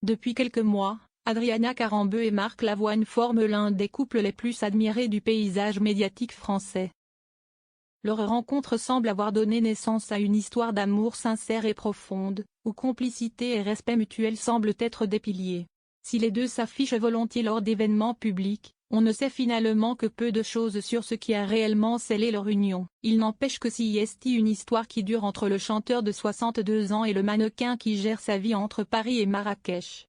Depuis quelques mois, Adriana Carambeu et Marc Lavoine forment l'un des couples les plus admirés du paysage médiatique français. Leur rencontre semble avoir donné naissance à une histoire d'amour sincère et profonde, où complicité et respect mutuel semblent être des piliers. Si les deux s'affichent volontiers lors d'événements publics, on ne sait finalement que peu de choses sur ce qui a réellement scellé leur union. Il n'empêche que si est une histoire qui dure entre le chanteur de 62 ans et le mannequin qui gère sa vie entre Paris et Marrakech.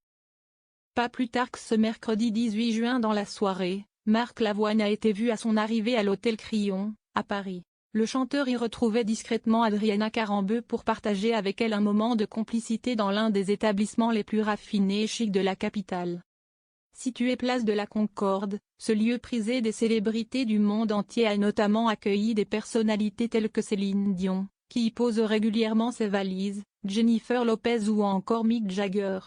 Pas plus tard que ce mercredi 18 juin dans la soirée, Marc Lavoine a été vu à son arrivée à l'hôtel Crillon, à Paris. Le chanteur y retrouvait discrètement Adriana Carambeu pour partager avec elle un moment de complicité dans l'un des établissements les plus raffinés et chics de la capitale. Situé place de la Concorde, ce lieu prisé des célébrités du monde entier a notamment accueilli des personnalités telles que Céline Dion, qui y pose régulièrement ses valises, Jennifer Lopez ou encore Mick Jagger.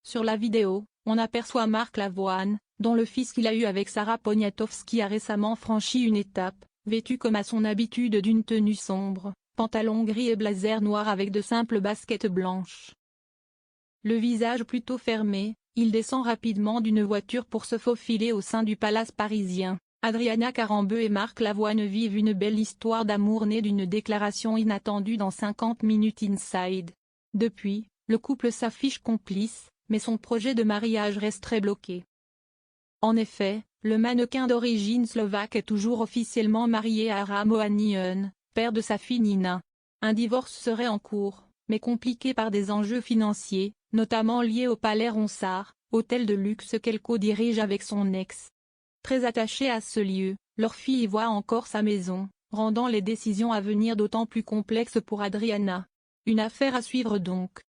Sur la vidéo, on aperçoit Marc Lavoine, dont le fils qu'il a eu avec Sarah Poniatowski a récemment franchi une étape, vêtu comme à son habitude d'une tenue sombre, pantalon gris et blazer noir avec de simples baskets blanches. Le visage plutôt fermé, il descend rapidement d'une voiture pour se faufiler au sein du palace parisien. Adriana Carambeu et Marc Lavoine vivent une belle histoire d'amour née d'une déclaration inattendue dans 50 Minutes Inside. Depuis, le couple s'affiche complice, mais son projet de mariage reste très bloqué. En effet, le mannequin d'origine slovaque est toujours officiellement marié à Aram Ohanian, père de sa fille Nina. Un divorce serait en cours, mais compliqué par des enjeux financiers, notamment liés au Palais Ronsard, hôtel de luxe qu'elle co-dirige avec son ex. Très attachée à ce lieu, leur fille y voit encore sa maison, rendant les décisions à venir d'autant plus complexes pour Adriana. Une affaire à suivre donc.